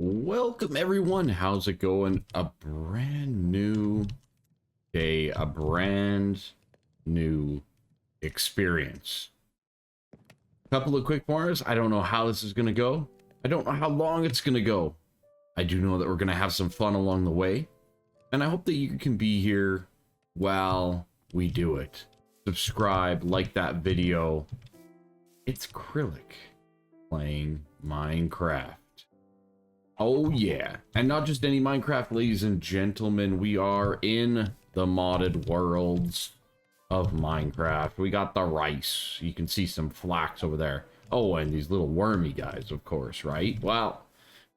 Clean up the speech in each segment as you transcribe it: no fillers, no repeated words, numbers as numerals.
Welcome everyone, how's it going? A brand new day, a brand new experience. Couple of quick pointers. I don't know how this is gonna go. I don't know how long it's gonna go. I do know that we're gonna have some fun along the way, and I hope that you can be here while we do it. Subscribe, like that video. It's Kryllyk playing Minecraft. Oh yeah, and not just any Minecraft, ladies and gentlemen. We are in the modded worlds of Minecraft. We got the rice. You can see some flax over there. Oh, and these little wormy guys, of course, right? Well,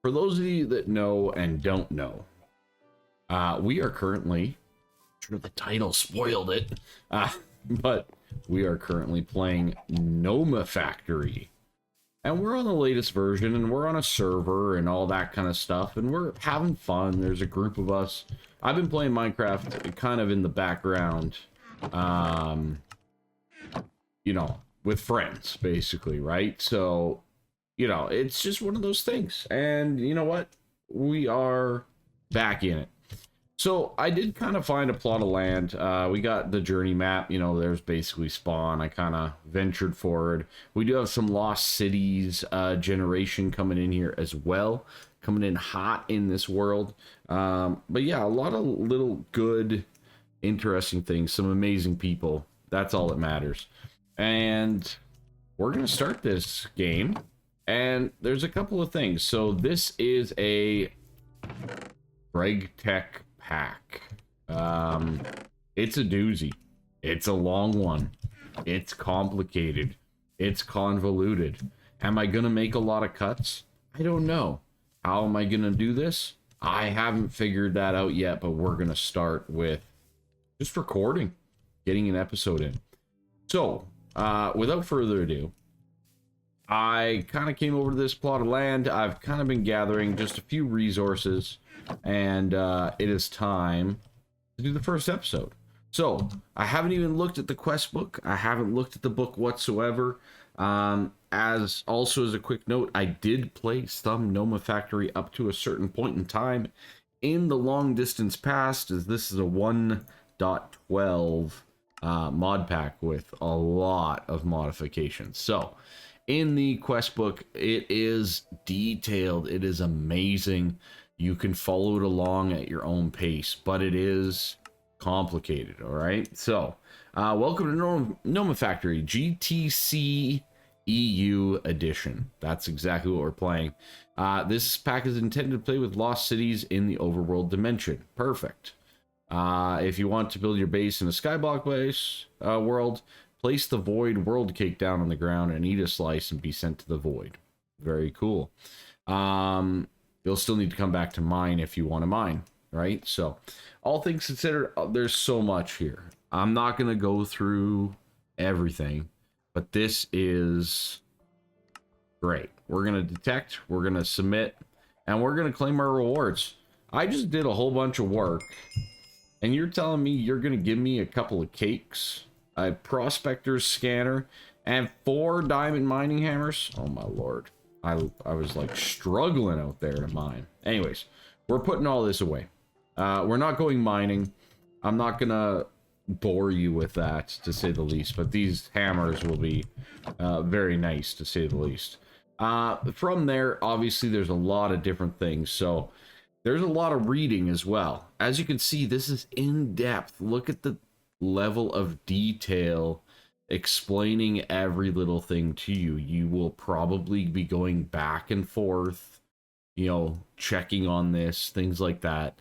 for those of you that know and don't know, we are currently, I'm sure the title spoiled it, but we are currently playing Nomifactory. And we're on the latest version, and we're on a server and all that kind of stuff, and we're having fun. There's a group of us. I've been playing Minecraft kind of in the background, you know, with friends, basically, right? So, you know, it's just one of those things. And you know what? We are back in it. So I did kind of find a plot of land. We got the journey map, you know, there's basically spawn. I kind of ventured forward. We do have some lost cities generation coming in here as well. Coming in hot in this world. But yeah, a lot of little good, interesting things. Some amazing people. That's all that matters. And we're going to start this game. And there's a couple of things. So this is a Greg Tech pack. It's a doozy. It's a long one. It's complicated. It's convoluted. Am I gonna make a lot of cuts? I don't know. How am I gonna do this? I haven't figured that out yet, but we're gonna start with just recording, getting an episode in. So, without further ado, I kind of came over to this plot of land. I've kind of been gathering just a few resources, and it is time to do the first episode. So I haven't even looked at the quest book. I haven't looked at the book whatsoever. As also as a quick note, I did play some Nomafactory up to a certain point in time in the long distance past, as this is a 1.12 mod pack with a lot of modifications. So in the quest book, it is detailed. It is amazing. You can follow it along at your own pace, but it is complicated, all right? So, welcome to Nomifactory GTC EU edition. That's exactly what we're playing. This pack is intended to play with lost cities in the overworld dimension. Perfect. If you want to build your base in a skyblock base world, place the void world cake down on the ground and eat a slice and be sent to the void. Very cool. You'll still need to come back to mine if you want to mine, right? So, all things considered, there's so much here. I'm not going to go through everything, but this is great. We're going to detect, we're going to submit, and we're going to claim our rewards. I just did a whole bunch of work, and you're telling me you're going to give me a couple of cakes, a prospector's scanner, and 4 diamond mining hammers? Oh my lord. I was like struggling out there to mine. Anyways, we're putting all this away. We're not going mining. I'm not gonna bore you with that, to say the least, but these hammers will be very nice, to say the least. From there, obviously, there's a lot of different things, so there's a lot of reading as well. As you can see, this is in depth. Look at the level of detail explaining every little thing to you. You will probably be going back and forth, you know, checking on this, things like that.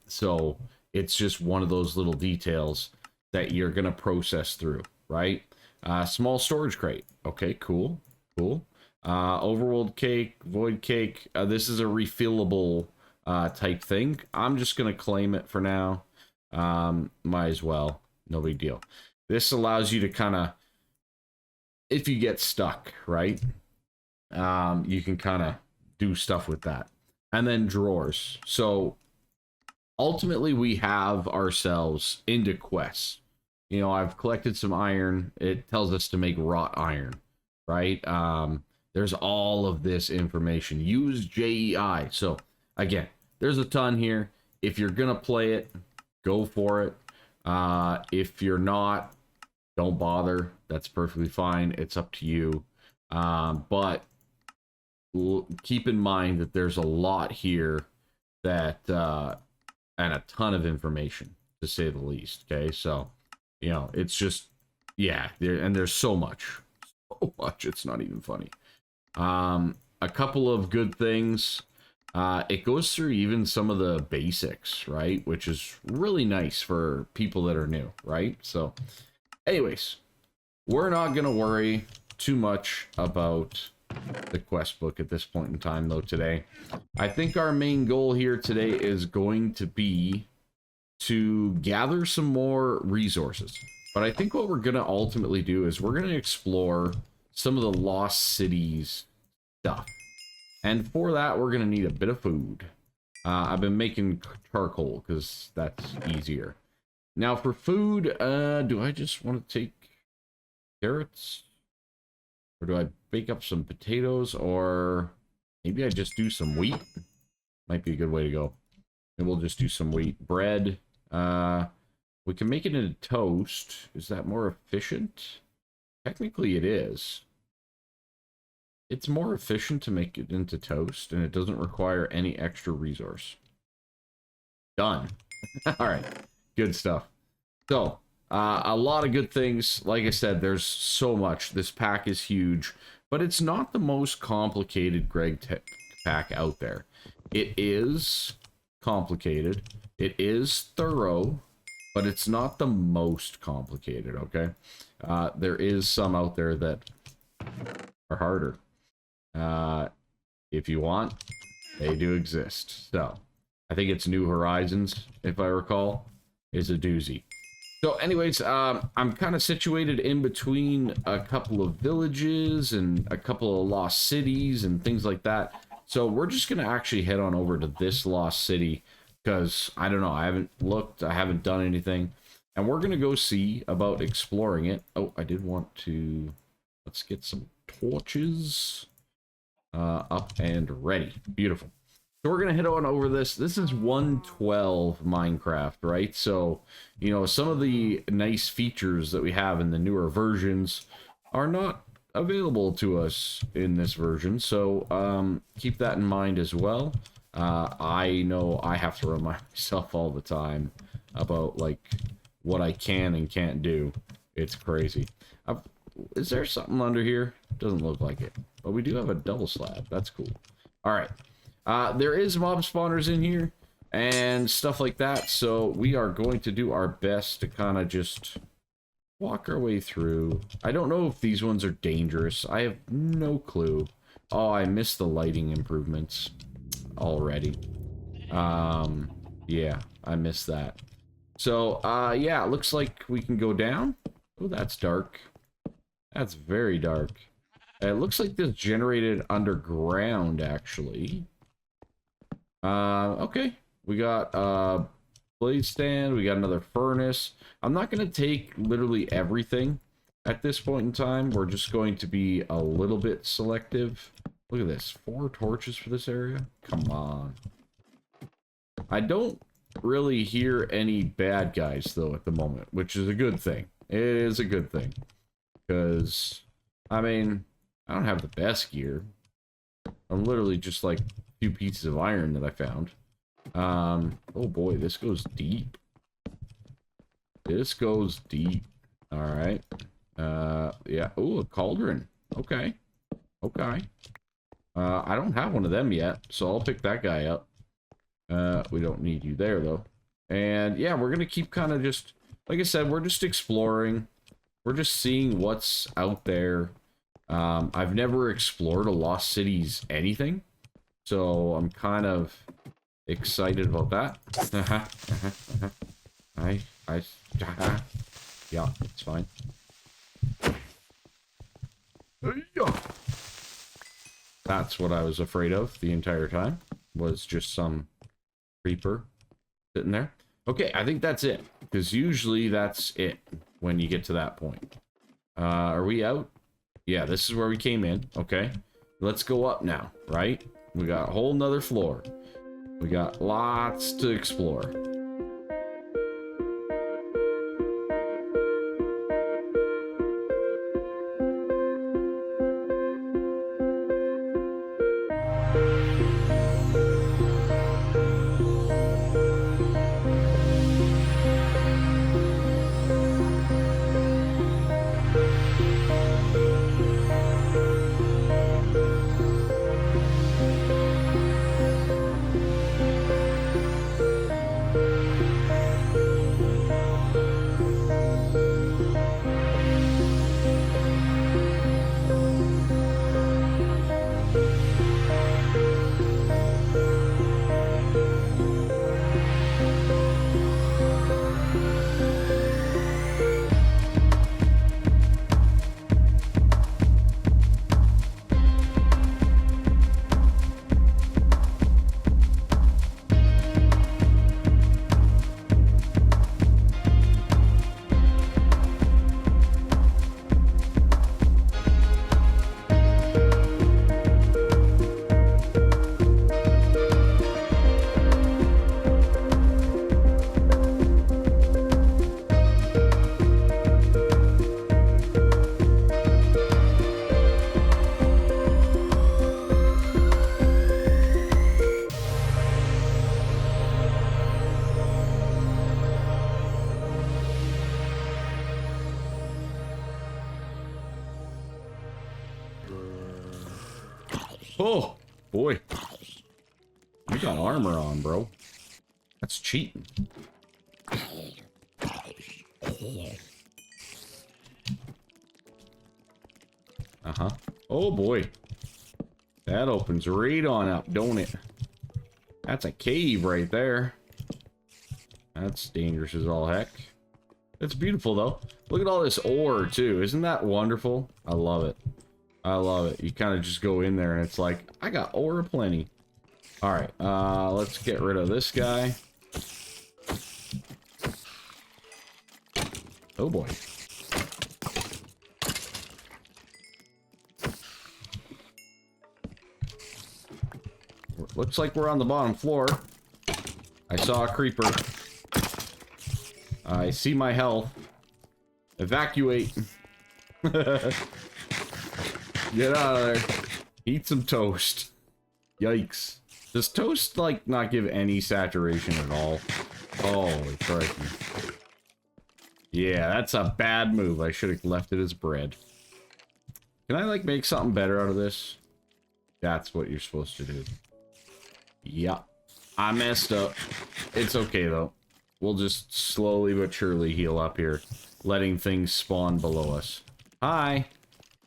So it's just one of those little details that you're going to process through, right? Small storage crate. Okay, cool. Overworld cake, void cake. This is a refillable type thing. I'm just going to claim it for now. Might as well. No big deal. This allows you to kind of, if you get stuck, right? You can kind of do stuff with that. And then drawers. So ultimately we have ourselves into quests. You know, I've collected some iron. It tells us to make wrought iron, right? There's all of this information. Use JEI. So, again, there's a ton here. If you're going to play it, go for it. If you're not, don't bother. That's perfectly fine. It's up to you. But keep in mind that there's a lot here that, and a ton of information, to say the least. Okay, so, you know, it's just, yeah, there's so much. So much, it's not even funny. A couple of good things. It goes through even some of the basics, right? Which is really nice for people that are new, right? So, anyways, we're not going to worry too much about the quest book at this point in time, though, today. I think our main goal here today is going to be to gather some more resources. But I think what we're going to ultimately do is we're going to explore some of the lost cities stuff. And for that, we're going to need a bit of food. I've been making charcoal because that's easier. Now for food, do I just want to take carrots? Or do I bake up some potatoes? Or maybe I just do some wheat? Might be a good way to go. And we'll just do some wheat. Bread. We can make it into toast. Is that more efficient? Technically it is. It's more efficient to make it into toast, and it doesn't require any extra resource. Done. All right, good stuff. So, a lot of good things. Like I said, there's so much. This pack is huge, but it's not the most complicated Greg pack out there. It is complicated. It is thorough, but it's not the most complicated, okay? There is some out there that are harder. If you want, they do exist. So, I think it's New Horizons, if I recall, is a doozy. So, anyways, I'm kind of situated in between a couple of villages and a couple of lost cities and things like that. So, we're just going to actually head on over to this lost city because, I don't know, I haven't looked, I haven't done anything. And we're going to go see about exploring it. Oh, I did want to... Let's get some torches. Up and ready. Beautiful. So we're gonna head on over this. This is 1.12 Minecraft, right? So, you know, some of the nice features that we have in the newer versions are not available to us in this version. So keep that in mind as well. I know I have to remind myself all the time about like what I can and can't do. It's crazy. Is there something under here? Doesn't look like it. But we do have a double slab. That's cool. Alright. There is mob spawners in here and stuff like that. So we are going to do our best to kind of just walk our way through. I don't know if these ones are dangerous. I have no clue. Oh, I missed the lighting improvements already. Yeah, I missed that. So, yeah, it looks like we can go down. Oh, that's dark. That's very dark. It looks like this generated underground, actually. Okay. We got a blaze stand. We got another furnace. I'm not going to take literally everything at this point in time. We're just going to be a little bit selective. Look at this. 4 torches for this area. Come on. I don't really hear any bad guys, though, at the moment, which is a good thing. It is a good thing. Because, I mean, I don't have the best gear. I'm literally just like a few pieces of iron that I found. Oh boy, this goes deep. This goes deep. Alright. Yeah. Oh, a cauldron. Okay. Okay. I don't have one of them yet, so I'll pick that guy up. We don't need you there, though. And, yeah, we're gonna keep kind of just... Like I said, we're just exploring. We're just seeing what's out there. I've never explored a Lost Cities anything, so I'm kind of excited about that. Yeah, it's fine. That's what I was afraid of the entire time, was just some creeper sitting there. Okay, I think that's it, because usually that's it when you get to that point. Are we out? Yeah, this is where we came in. Okay. let's go up now, right? We got a whole nother floor. We got lots to explore. Oh, boy. You got armor on, bro. That's cheating. Uh-huh. Oh, boy. That opens right on up, don't it? That's a cave right there. That's dangerous as all heck. It's beautiful, though. Look at all this ore, too. Isn't that wonderful? I love it. I love it. You kind of just go in there and it's like, I got ore aplenty. Alright, let's get rid of this guy. Oh boy. Looks like we're on the bottom floor. I saw a creeper. I see my health. Evacuate. Get out of there. Eat some toast. Yikes. Does toast, like, not give any saturation at all? Holy crikey. Yeah, that's a bad move. I should have left it as bread. Can I, like, make something better out of this? That's what you're supposed to do. Yep. I messed up. It's okay, though. We'll just slowly but surely heal up here, letting things spawn below us. Hi.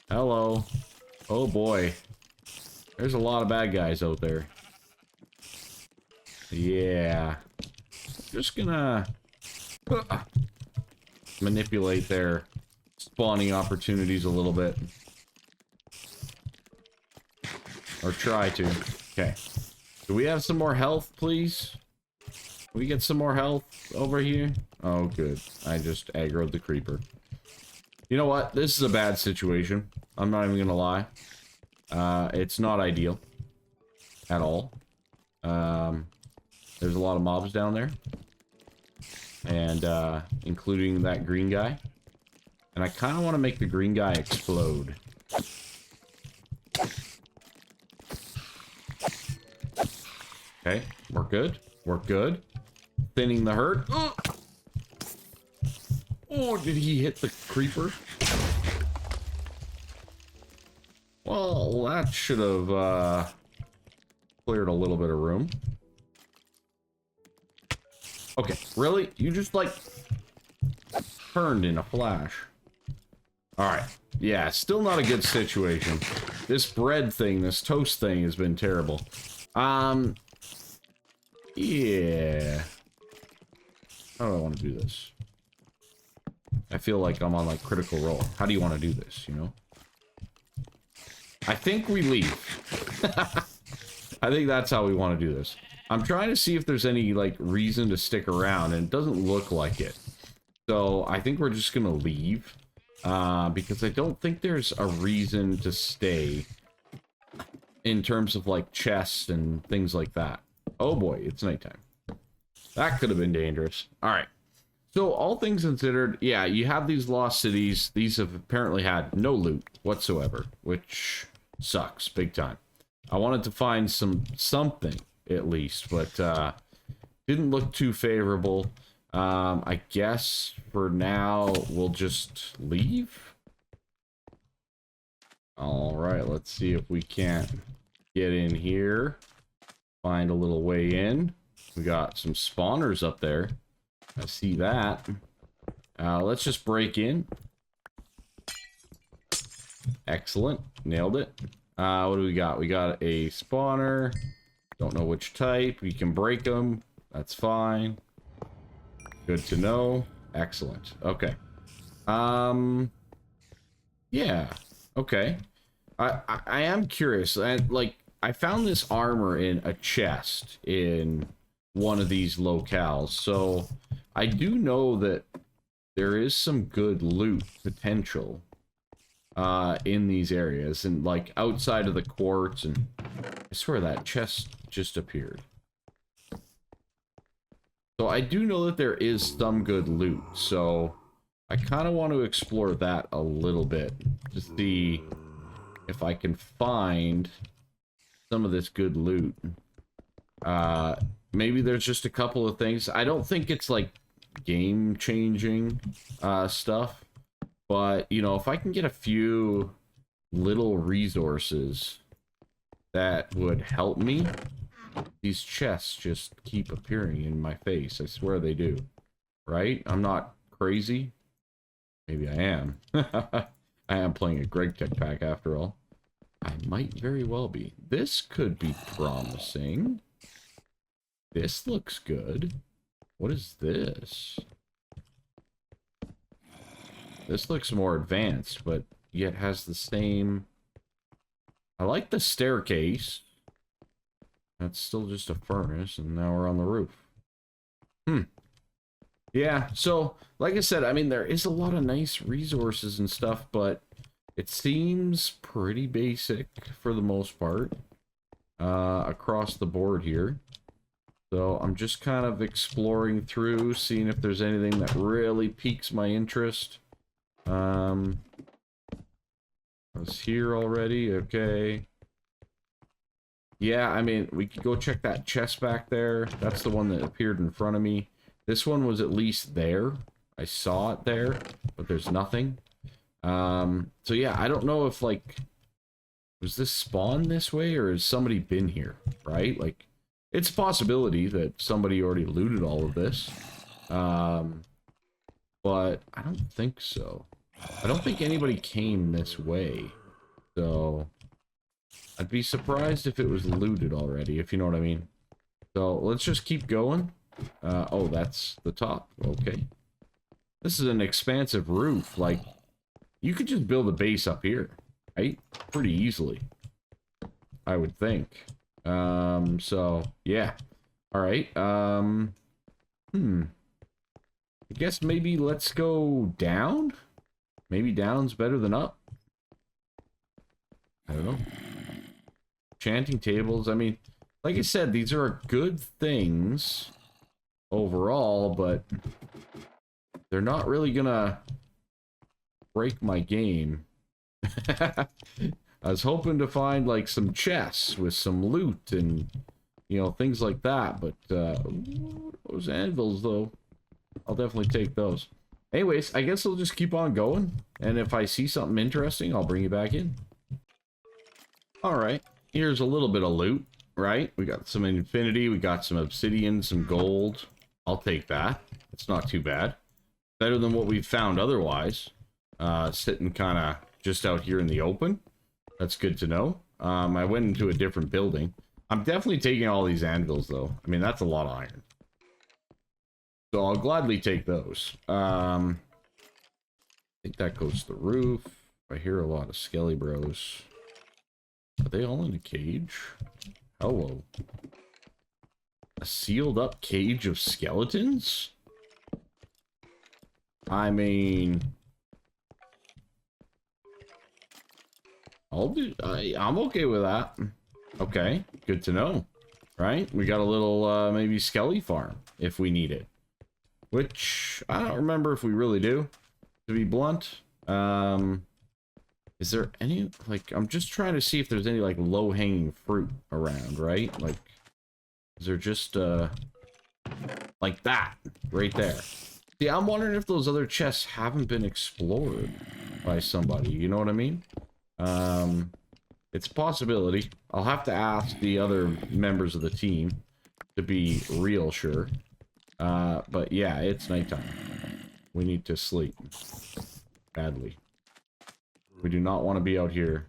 Hello. Oh boy. There's a lot of bad guys out there. Yeah. Just gonna manipulate their spawning opportunities a little bit. Or try to. Okay. Do we have some more health, please? Can we get some more health over here? Oh, good. I just aggroed the creeper. You know what? This is a bad situation. I'm not even gonna lie. It's not ideal. At all. There's a lot of mobs down there. And, including that green guy. And I kind of want to make the green guy explode. Okay, we're good. We're good. Thinning the herd. Oh, did he hit the creeper? Well, that should have cleared a little bit of room. Okay, really? You just, like, turned in a flash. Alright. Yeah, still not a good situation. This bread thing, this toast thing has been terrible. Yeah. How do I want to do this? I feel like I'm on, like, critical role. How do you want to do this, you know? I think we leave. I think that's how we want to do this. I'm trying to see if there's any, like, reason to stick around, and it doesn't look like it. So, I think we're just gonna leave. Because I don't think there's a reason to stay. in terms of like chests and things like that. Oh boy, it's nighttime. That could have been dangerous. All right. So all things considered, yeah, you have these lost cities. These have apparently had no loot whatsoever, which sucks big time. I wanted to find something at least, but didn't look too favorable. I guess for now we'll just leave. All right, let's see if we can't get in here. Find a little way in. We got some spawners up there. I see that. Let's just break in. Excellent. Nailed it. What do we got? We got a spawner. Don't know which type. We can break them. That's fine. Good to know. Excellent. Okay. Yeah. Okay. I am curious. I found this armor in a chest in one of these locales, so I do know that there is some good loot potential in these areas, and like outside of the quartz, and I swear that chest just appeared. So I do know that there is some good loot, so I kind of want to explore that a little bit to see if I can find some of this good loot. Maybe there's just a couple of things. I don't think it's like game-changing stuff, but you know, if I can get a few little resources that would help me. These chests just keep appearing in my face. I swear they do. Right? I'm not crazy. Maybe I am. I am playing a Greg Tech pack after all. I might very well be. This could be promising. This looks good. What is this? This looks more advanced, but yet has the same... I like the staircase. That's still just a furnace, and now we're on the roof. Yeah, so, like I said, I mean, there is a lot of nice resources and stuff, but it seems pretty basic for the most part across the board here. So I'm just kind of exploring through, seeing if there's anything that really piques my interest. I was here already, okay. Yeah, I mean, we could go check that chest back there. That's the one that appeared in front of me. This one was at least there. I saw it there, but there's nothing. So yeah, I don't know if, like, was this spawn this way, or has somebody been here, right? Like, it's a possibility that somebody already looted all of this. But I don't think so. I don't think anybody came this way. So I'd be surprised if it was looted already, if you know what I mean. So let's just keep going. Oh, that's the top. Okay. This is an expansive roof. Like, you could just build a base up here, right? Pretty easily, I would think. So, yeah. Alright, I guess maybe let's go down? Maybe down's better than up? I don't know. Enchanting tables, I mean, like I said, these are good things overall, but they're not really gonna break my game. I was hoping to find like some chests with some loot and, you know, things like that, but those anvils though, I'll definitely take those. Anyways, I guess I'll just keep on going, and if I see something interesting, I'll bring you back in. Alright, here's a little bit of loot, right? We got some infinity, we got some obsidian, some gold. I'll take that. It's not too bad. Better than what we've found otherwise. Sitting kind of just out here in the open. That's good to know. I went into a different building. I'm definitely taking all these anvils, though. I mean, that's a lot of iron. So I'll gladly take those. I think that goes to the roof. I hear a lot of skelly bros. Are they all in a cage? Hello. A sealed up cage of skeletons? I mean... I'm okay with that. Okay, good to know. Right? We got a little, maybe skelly farm, if we need it. Which, I don't remember if we really do, to be blunt. Is there any, like, I'm just trying to see if there's any, like, low-hanging fruit around, right? Like, is there just, like that, right there. See, I'm wondering if those other chests haven't been explored by somebody, you know what I mean? It's a possibility. I'll have to ask the other members of the team to be real sure. But yeah, it's nighttime. We need to sleep. Badly. We do not want to be out here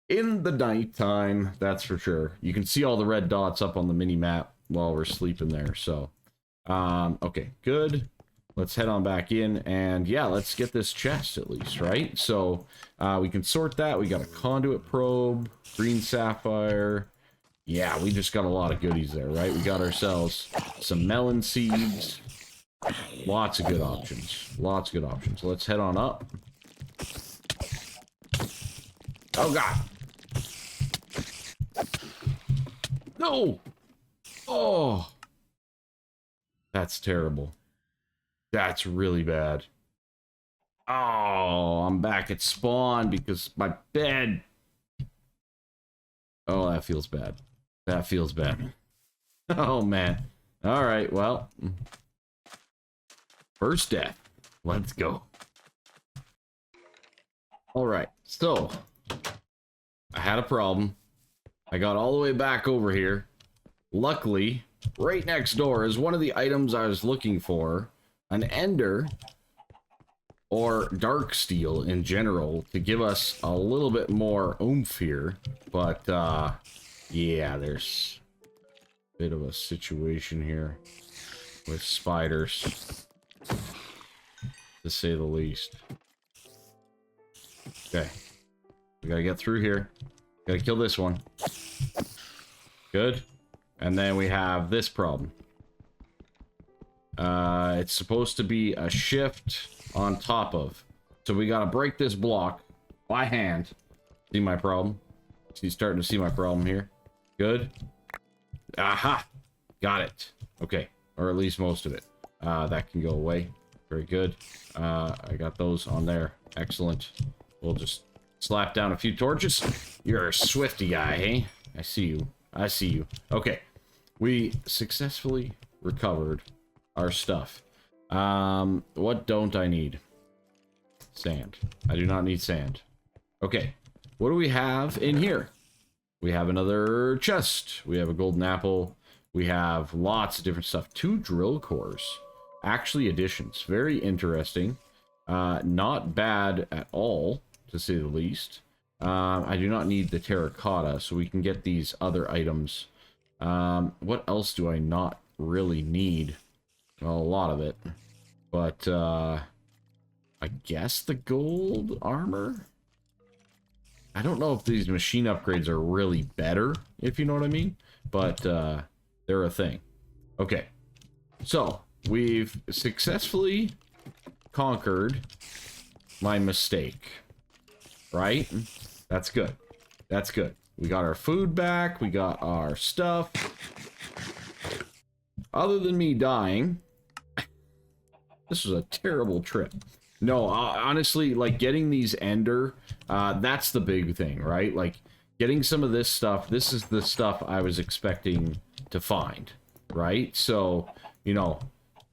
in the nighttime, that's for sure. You can see all the red dots up on the mini-map while we're sleeping there, so... okay, good. Let's head on back in, and yeah, let's get this chest at least, right? So, we can sort that. We got a conduit probe, green sapphire. Yeah, we just got a lot of goodies there, right? We got ourselves some melon seeds. Lots of good options. Lots of good options. Let's head on up. Oh, God. No! Oh! That's terrible. That's really bad. Oh, I'm back at spawn because my bed... Oh, that feels bad. That feels bad. Oh, man. Alright, well. First death. Let's go. Alright, so. I had a problem. I got all the way back over here. Luckily, right next door is one of the items I was looking for. An ender. Or dark steel in general. To give us a little bit more oomph here. But, yeah, there's a bit of a situation here. With spiders. To say the least. Okay. We gotta get through here. Gotta kill this one. Good. And then we have this problem. It's supposed to be a shift on top of. So we gotta break this block by hand. See my problem? So you're starting to see my problem here. Good. Aha! Got it. Okay. Or at least most of it. That can go away. Very good. I got those on there. Excellent. We'll just slap down a few torches. You're a swifty guy, hey? I see you. I see you. Okay. We successfully recovered our stuff. What don't I need? Sand. I do not need sand. Okay. What do we have in here? We have another chest. We have a golden apple. We have lots of different stuff. 2 drill cores. Actually additions. Very interesting. Not bad at all, to say the least. I do not need the terracotta, so we can get these other items. What else do I not really need? Well, a lot of it. But, I guess the gold armor? I don't know if these machine upgrades are really better, if you know what I mean. But, they're a thing. Okay. So, we've successfully conquered my mistake. Right? That's good. That's good. We got our food back. We got our stuff. Other than me dying, this was a terrible trip. No, honestly, like, getting these ender, that's the big thing, right? Like, getting some of this stuff, this is the stuff I was expecting to find, right? So, you know,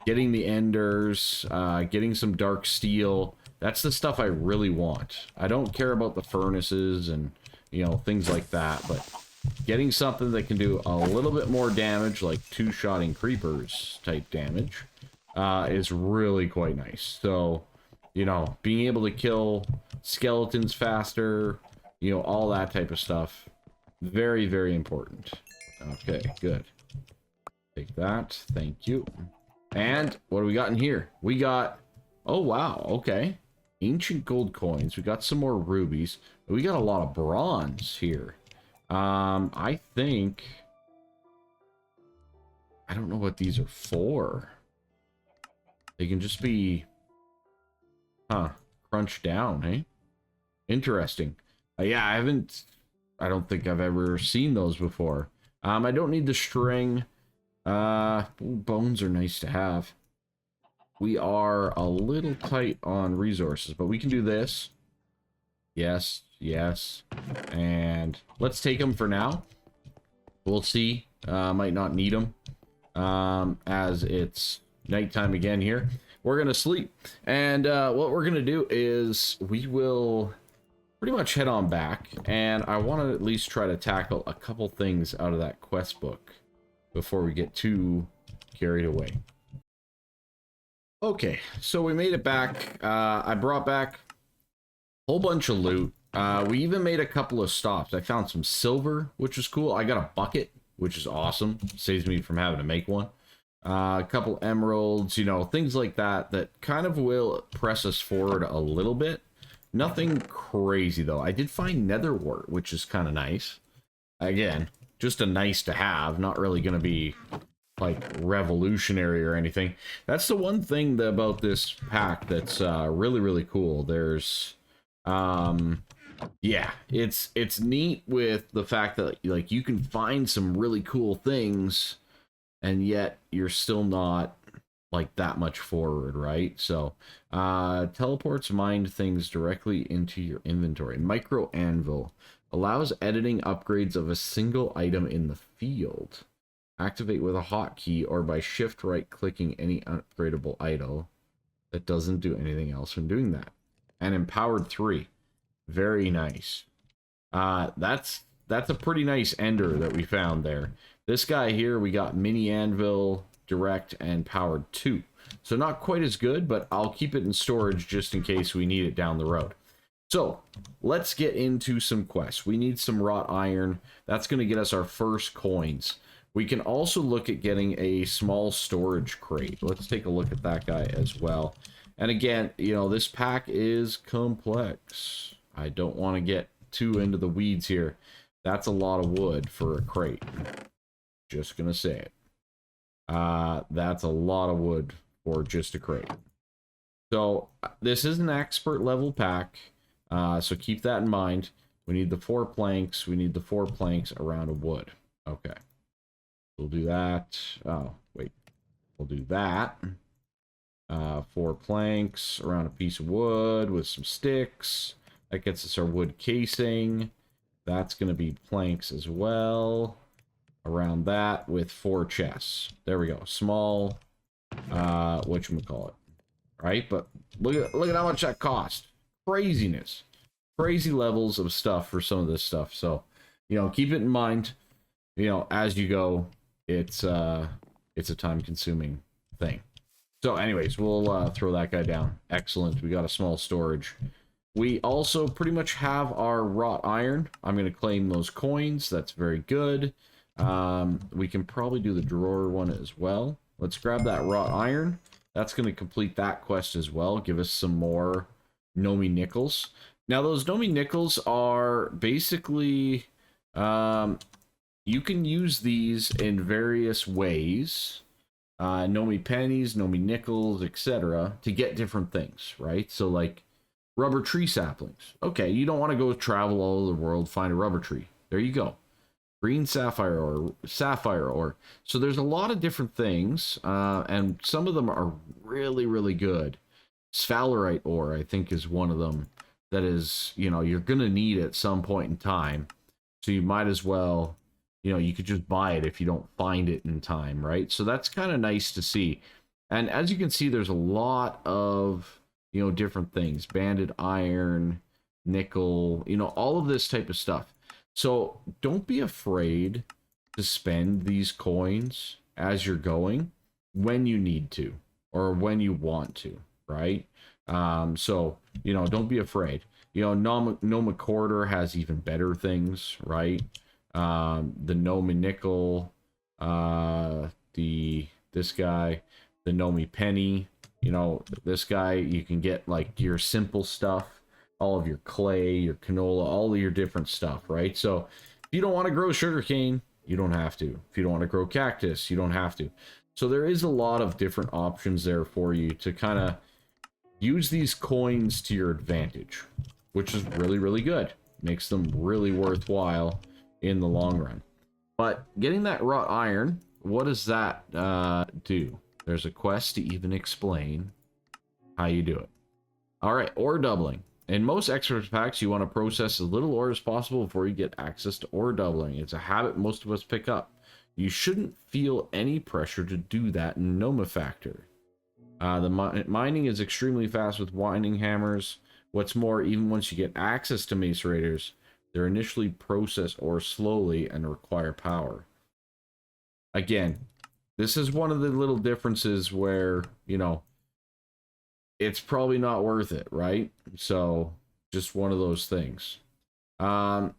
getting the enders, getting some dark steel, that's the stuff I really want. I don't care about the furnaces and, you know, things like that, but getting something that can do a little bit more damage, like 2-shotting creepers type damage, is really quite nice. So, you know, being able to kill skeletons faster, you know, all that type of stuff, very, very important. Okay, good. Take that. Thank you. And what do we got in here? We got... Oh, wow. Okay. Ancient gold coins. We got some more rubies. We got a lot of bronze here. I think... I don't know what these are for. They can just be... Huh. Crunched down, eh? Interesting. Yeah, I haven't... I don't think I've ever seen those before. I don't need the string. Bones are nice to have. We are a little tight on resources, but we can do this. Yes, yes. And let's take them for now. We'll see. Might not need them. As it's nighttime again here. We're going to sleep. And what we're going to do is we will pretty much head on back. And I want to at least try to tackle a couple things out of that quest book before we get too carried away. Okay, so we made it back. I brought back a whole bunch of loot. We even made a couple of stops. I found some silver, which is cool. I got a bucket, which is awesome. Saves me from having to make one. A couple emeralds, you know, things like that that kind of will press us forward a little bit. Nothing crazy, though. I did find nether wart, which is kind of nice. Again, just a nice to have. Not really going to be like revolutionary or anything. That's the one thing about this pack that's really cool. There's yeah, it's neat with the fact that like you can find some really cool things and yet you're still not like that much forward, right? So teleports mined things directly into your inventory. Micro anvil allows editing upgrades of a single item in the field. Activate with a hotkey or by shift right clicking any upgradable idol that doesn't do anything else when doing that. And empowered 3. Very nice. That's a pretty nice ender that we found there. This guy here, we got mini anvil, direct, and powered 2. So not quite as good, but I'll keep it in storage just in case we need it down the road. So let's get into some quests. We need some wrought iron. That's going to get us our first coins. We can also look at getting a small storage crate. Let's take a look at that guy as well. And again, you know, this pack is complex. I don't want to get too into the weeds here. That's a lot of wood for a crate. Just gonna say it. That's a lot of wood for just a crate. So this is an expert level pack. So keep that in mind. We need the 4 planks. We need the 4 planks around a wood. Okay. We'll do that. Oh, wait. We'll do that. 4 planks around a piece of wood with some sticks. That gets us our wood casing. That's going to be planks as well. Around that with 4 chests. There we go. Small, whatchamacallit. Right? But look at how much that cost. Craziness. Crazy levels of stuff for some of this stuff. So, you know, keep it in mind. You know, as you go, it's a time-consuming thing. So, anyways, we'll throw that guy down. Excellent. We got a small storage. We also pretty much have our wrought iron. I'm going to claim those coins. That's very good. We can probably do the drawer one as well. Let's grab that wrought iron. That's going to complete that quest as well. Give us some more Nomi nickels. Now, those Nomi nickels are basically... you can use these in various ways. Nomi pennies, Nomi nickels, etc. to get different things, right? So, like, rubber tree saplings. Okay, you don't want to go travel all over the world, find a rubber tree. There you go. Green sapphire ore. So there's a lot of different things, and some of them are really good. Sphalerite ore, I think, is one of them that is, you know, you're going to need at some point in time. So you might as well, you know, you could just buy it if you don't find it in time, right? So that's kind of nice to see. And as you can see, there's a lot of, you know, different things. Banded iron, nickel, you know, all of this type of stuff. So don't be afraid to spend these coins as you're going when you need to or when you want to, right? So, you know, don't be afraid. You know, Noma Quarter has even better things, right? The Nomi Nickel, this guy, the Nomi Penny, you know, this guy, you can get like your simple stuff, all of your clay, your canola, all of your different stuff, right? So if you don't want to grow sugarcane, you don't have to. If you don't want to grow cactus, you don't have to. So there is a lot of different options there for you to kind of use these coins to your advantage, which is really good. Makes them really worthwhile in the long run. But getting that wrought iron, what does that do? There's a quest to even explain how you do it. All right, ore doubling. In most expert packs, you want to process as little ore as possible before you get access to ore doubling. It's a habit most of us pick up. You shouldn't feel any pressure to do that in Nomifactory. The mining is extremely fast with winding hammers. What's more, even once you get access to macerators, they're initially processed ore slowly and require power. Again, this is one of the little differences where, you know, it's probably not worth it, right? So, just one of those things. From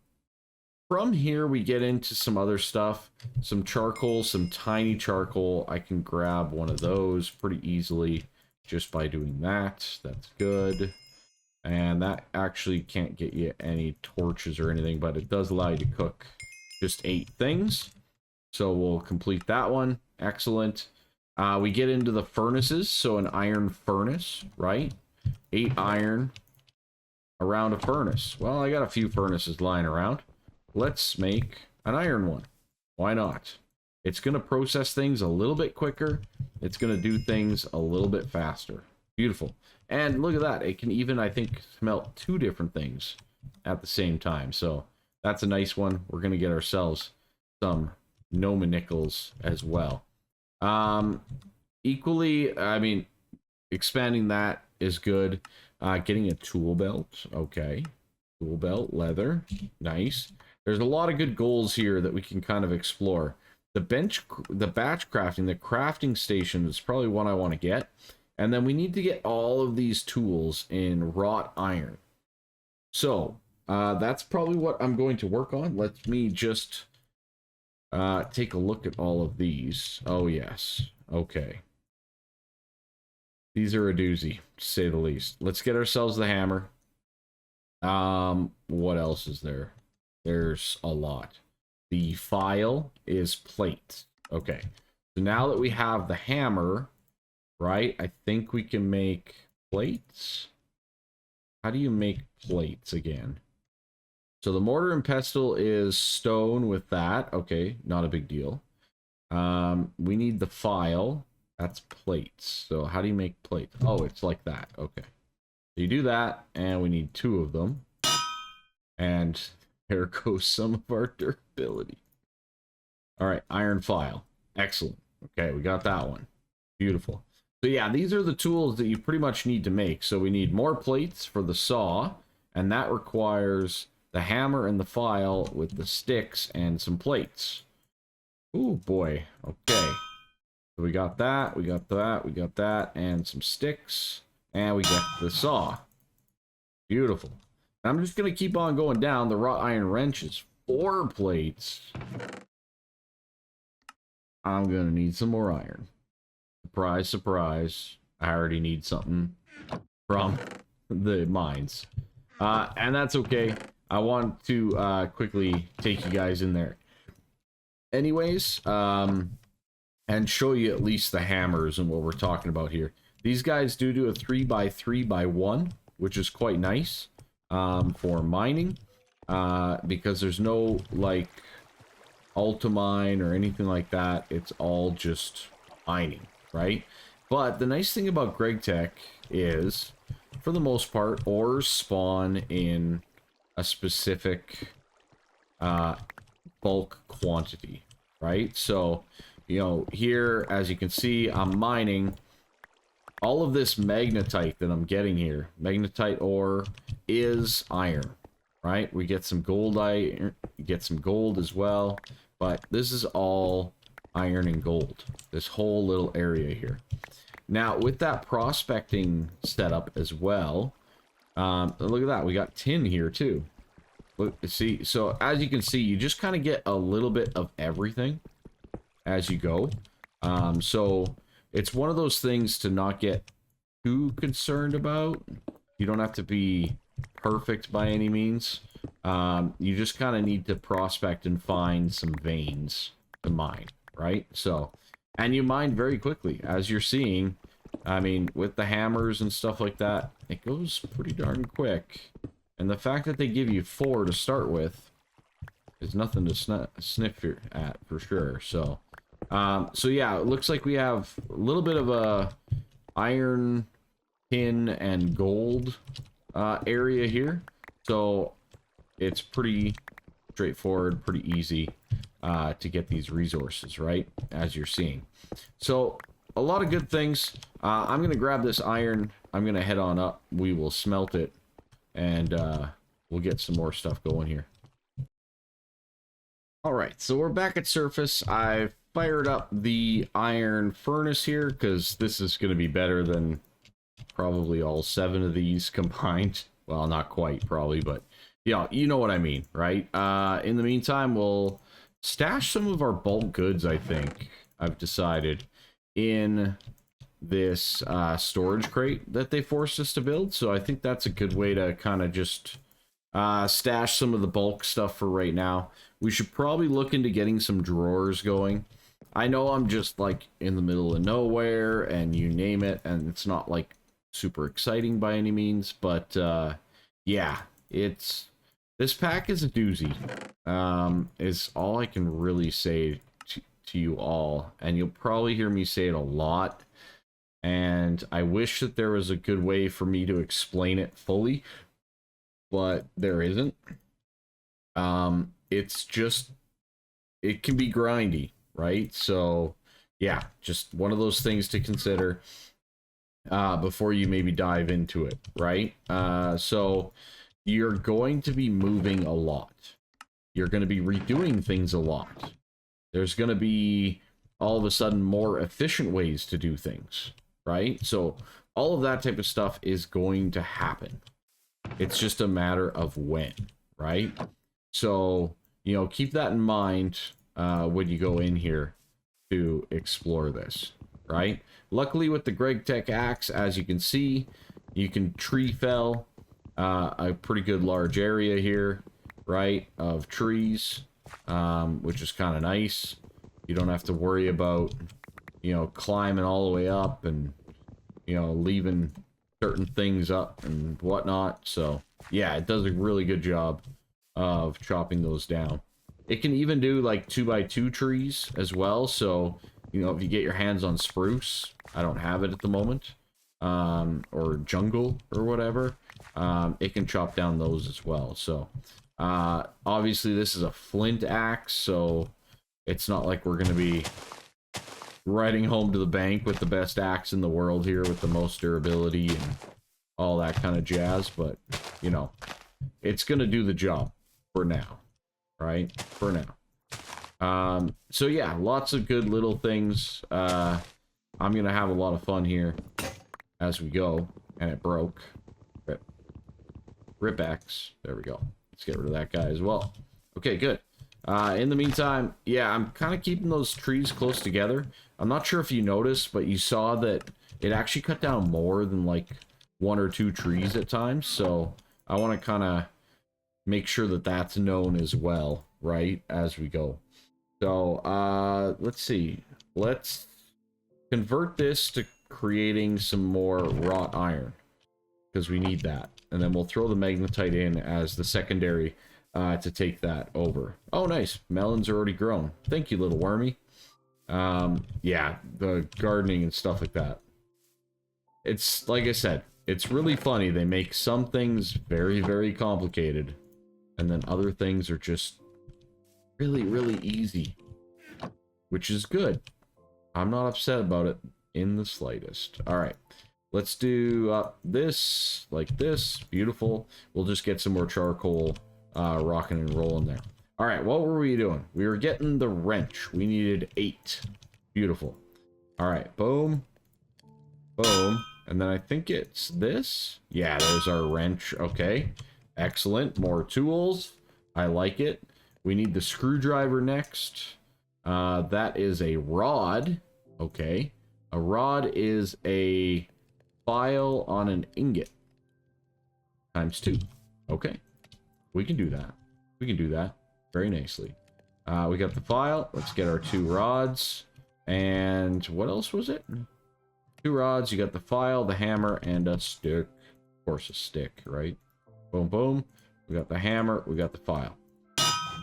here, we get into some other stuff. Some charcoal, some tiny charcoal. I can grab one of those pretty easily just by doing that. That's good. And that actually can't get you any torches or anything, but it does allow you to cook just 8 things. So we'll complete that one. Excellent. We get into the furnaces. So an iron furnace, right? 8 iron around a furnace. Well, I got a few furnaces lying around. Let's make an iron one. Why not? It's going to process things a little bit quicker. It's going to do things a little bit faster. Beautiful. And look at that. It can even, I think, smelt 2 different things at the same time. So that's a nice one. We're going to get ourselves some Nominickels as well. Equally, I mean, expanding that is good. Getting a tool belt. Okay. Tool belt, leather. Nice. There's a lot of good goals here that we can kind of explore. The batch crafting, the crafting station is probably one I want to get. And then we need to get all of these tools in wrought iron. So, that's probably what I'm going to work on. Let me just take a look at all of these. Oh, yes. Okay. These are a doozy, to say the least. Let's get ourselves the hammer. What else is there? There's a lot. The file is plate. Okay. So now that we have the hammer, right, I think we can make plates. How do you make plates again? So the mortar and pestle is stone with that. Okay, not a big deal. We need the file. That's plates. So how do you make plates? Oh, it's like that. Okay. So you do that, and we need 2 of them. And there goes some of our durability. All right, iron file. Excellent. Okay, we got that one. Beautiful. So yeah, these are the tools that you pretty much need to make. So we need more plates for the saw, and that requires the hammer and the file with the sticks and some plates. Ooh, boy. Okay. So we got that, we got that, we got that, and some sticks, and we got the saw. Beautiful. I'm just going to keep on going down. The wrought iron wrench is 4 plates. I'm going to need some more iron. Surprise, surprise. I already need something from the mines. And that's okay. I want to quickly take you guys in there. Anyways, and show you at least the hammers and what we're talking about here. These guys do a 3x3x1, which is quite nice for mining, because there's no like ultimine or anything like that. It's all just mining, right? But the nice thing about GregTech is, for the most part, ores spawn in a specific bulk quantity, right? So, you know, here, as you can see, I'm mining all of this magnetite that I'm getting here. Magnetite ore is iron, right? We get some gold, get some gold as well, but this is all iron and gold, this whole little area here. Now, with that prospecting setup as well, look at that, we got tin here too. Look, see, so as you can see, you just kind of get a little bit of everything as you go. So it's one of those things to not get too concerned about. You don't have to be perfect by any means. You just kind of need to prospect and find some veins to mine, right? So, and you mine very quickly, as you're seeing. I mean, with the hammers and stuff like that, it goes pretty darn quick. And the fact that they give you 4 to start with is nothing to sniff at for sure. So, so yeah, it looks like we have a little bit of a iron, tin, and gold area here. So it's pretty straightforward, pretty easy to get these resources, right? As you're seeing. So a lot of good things. I'm going to grab this iron. I'm going to head on up. We will smelt it. And we'll get some more stuff going here. Alright, so we're back at surface. I've fired up the iron furnace here, because this is going to be better than probably all 7 of these combined. Well, not quite, probably, but yeah, you know what I mean, right? In the meantime, we'll stash some of our bulk goods, I think, I've decided, in this storage crate that they forced us to build. So I think that's a good way to kind of just stash some of the bulk stuff for right now. We should probably look into getting some drawers going. I know I'm just like in the middle of nowhere and you name it, and it's not like super exciting by any means, but yeah, this pack is a doozy, is all I can really say to you all, and you'll probably hear me say it a lot, and I wish that there was a good way for me to explain it fully, but there isn't. It's just, it can be grindy, right? So yeah, just one of those things to consider before you maybe dive into it, right? So you're going to be moving a lot. You're going to be redoing things a lot. There's going to be all of a sudden more efficient ways to do things, right? So all of that type of stuff is going to happen. It's just a matter of when, right? So, you know, keep that in mind when you go in here to explore this, right? Luckily with the Greg Tech axe, as you can see, you can tree fell a pretty good large area here, right, of trees, which is kind of nice. You don't have to worry about, you know, climbing all the way up and, you know, leaving certain things up and whatnot. So yeah, it does a really good job of chopping those down. It can even do like 2x2 trees as well. So, you know, if you get your hands on spruce, I don't have it at the moment, or jungle or whatever, it can chop down those as well. So obviously this is a flint axe, so it's not like we're going to be riding home to the bank with the best axe in the world here with the most durability and all that kind of jazz, but you know, it's going to do the job for now, right? For now. So yeah, lots of good little things. I'm going to have a lot of fun here as we go. And it broke. Rip axe. There we go. Let's get rid of that guy as well. Okay, good. In the meantime, yeah, I'm kind of keeping those trees close together. I'm not sure if you noticed, but you saw that it actually cut down more than like 1 or 2 trees at times. So I want to kind of make sure that that's known as well, right, as we go. So let's see. Let's convert this to creating some more wrought iron, because we need that. And then we'll throw the magnetite in as the secondary to take that over. Oh, nice. Melons are already grown. Thank you, little wormy. Yeah, the gardening and stuff like that. It's, like I said, it's really funny. They make some things very, very complicated, and then other things are just really, really easy, which is good. I'm not upset about it in the slightest. All right. Let's do this, like this. Beautiful. We'll just get some more charcoal rocking and rolling there. All right, what were we doing? We were getting the wrench. We needed 8. Beautiful. All right, boom. Boom. And then I think it's this. Yeah, there's our wrench. Okay, excellent. More tools. I like it. We need the screwdriver next. That is a rod. Okay. A rod is a file on an ingot times 2. Okay, we can do that. We can do that very nicely. We got the file. Let's get our 2 rods. And what else was it? 2 rods. You got the file, the hammer, and a stick. Of course, a stick, right? Boom, boom. We got the hammer. We got the file.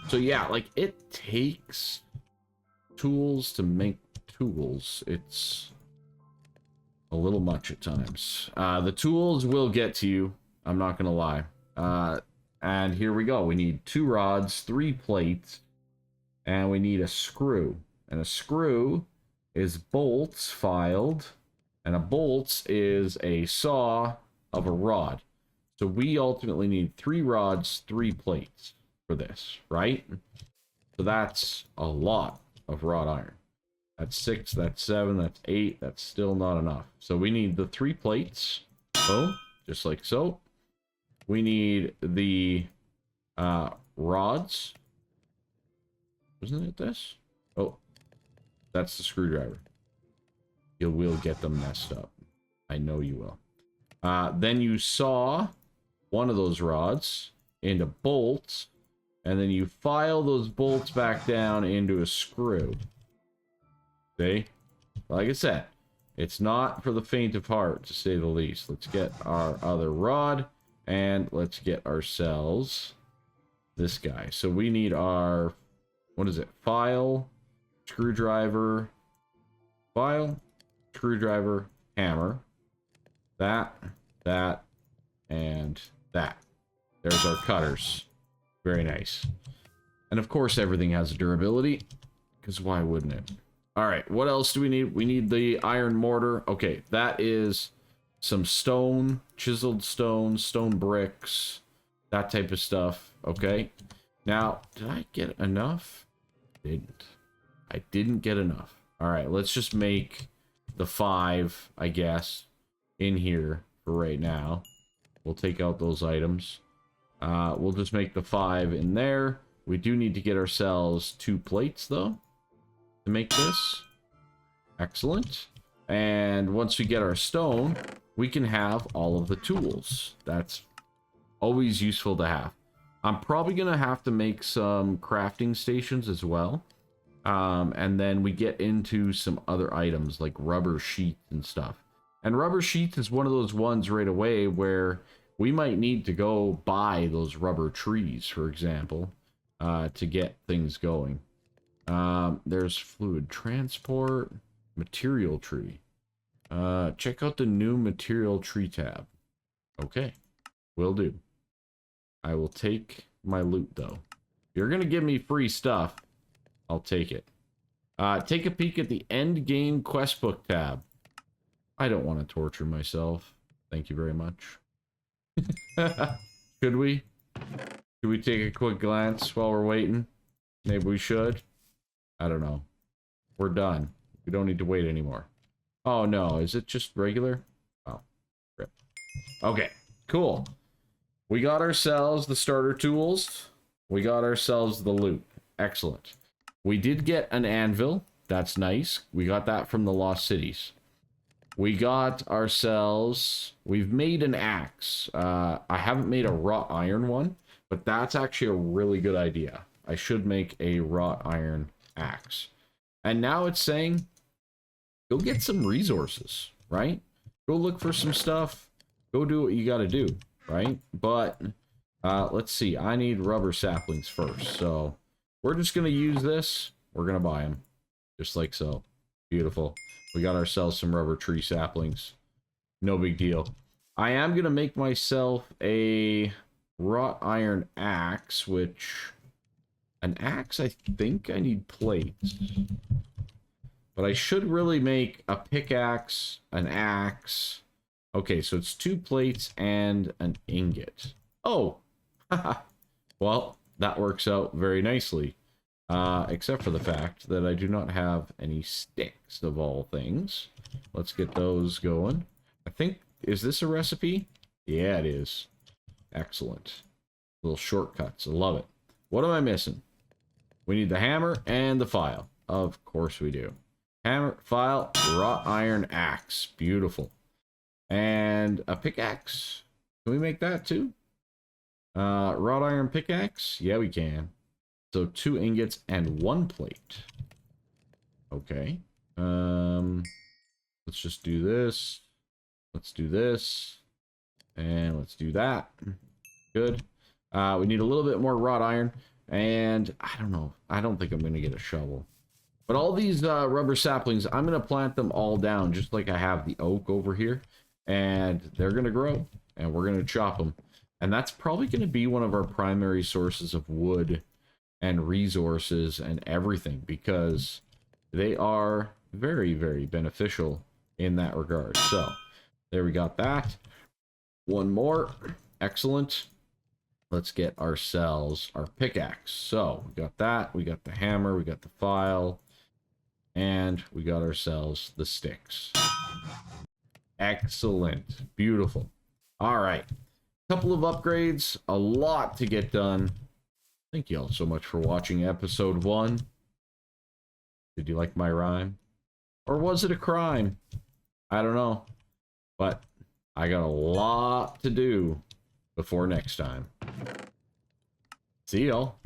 So yeah, like it takes tools to make tools. It's a little much at times. The tools will get to you. I'm not going to lie. And here we go. We need 2 rods, 3 plates, and we need a screw. And a screw is bolts filed, and a bolts is a saw of a rod. So we ultimately need 3 rods, 3 plates for this, right? So that's a lot of wrought iron. That's 6, that's 7, that's 8, that's still not enough. So we need the 3 plates. Boom, just like so. We need the rods. Isn't it this? Oh, that's the screwdriver. You will get them messed up. I know you will. Then you saw one of those rods into bolts, and then you file those bolts back down into a screw. See? Like I said, it's not for the faint of heart, to say the least. Let's get our other rod, and let's get ourselves this guy. So we need our, what is it? File, screwdriver, file, screwdriver, hammer. That, and that. There's our cutters. Very nice. And of course, everything has a durability, because why wouldn't it? All right, what else do we need? We need the iron mortar. Okay, that is some stone, chiseled stone, stone bricks, that type of stuff. Okay. Now, did I get enough? I didn't get enough. All right, let's just make the 5, I guess, in here for right now. We'll take out those items. We'll just make the 5 in there. We do need to get ourselves 2 plates, though, to make this. Excellent. And once we get our stone, we can have all of the tools. That's always useful to have. I'm probably going to have to make some crafting stations as well. And then we get into some other items like rubber sheets and stuff. And rubber sheets is one of those ones right away where we might need to go buy those rubber trees, for example, to get things going. There's fluid transport, material tree. Check out the new material tree tab. Okay, will do. I will take my loot, though. If you're going to give me free stuff, I'll take it. Take a peek at the end game quest book tab. I don't want to torture myself. Thank you very much. Should we? Should we take a quick glance while we're waiting? Maybe we should. I don't know. We're done. We don't need to wait anymore. Oh no, is it just regular? Oh, rip. Okay, cool. We got ourselves the starter tools. We got ourselves the loot. Excellent. We did get an anvil. That's nice. We got that from the Lost Cities. We got ourselves... We've made an axe. I haven't made a wrought iron one, but that's actually a really good idea. I should make a wrought iron axe. And now it's saying, go get some resources, right? Go look for some stuff. Go do what you gotta do, right? But, let's see. I need rubber saplings first. So, we're just gonna use this. We're gonna buy them. Just like so. Beautiful. We got ourselves some rubber tree saplings. No big deal. I am going to make myself a wrought iron axe, which... An axe, I think I need plates. But I should really make a pickaxe, an axe. Okay, so it's 2 plates and an ingot. Oh! Well, that works out very nicely. Except for the fact that I do not have any sticks, of all things. Let's get those going. I think, is this a recipe? Yeah, it is. Excellent. Little shortcuts. I love it. What am I missing? We need the hammer and the file. Of course we do. Hammer, file, wrought iron axe. Beautiful. And a pickaxe. Can we make that too? Wrought iron pickaxe? Yeah, we can. So 2 ingots and 1 plate. Okay. Let's just do this. Let's do this. And let's do that. Good. We need a little bit more wrought iron. And I don't know. I don't think I'm going to get a shovel. But all these rubber saplings, I'm going to plant them all down, just like I have the oak over here. And they're going to grow. And we're going to chop them. And that's probably going to be one of our primary sources of wood and resources and everything. Because they are very, very beneficial in that regard. So, there we got that. One more. Excellent. Let's get ourselves our pickaxe. So, we got that. We got the hammer. We got the file. And we got ourselves the sticks. Excellent. Beautiful. All right. Couple of upgrades. A lot to get done. Thank you all so much for watching episode 1. Did you like my rhyme? Or was it a crime? I don't know. But I got a lot to do before next time. See y'all.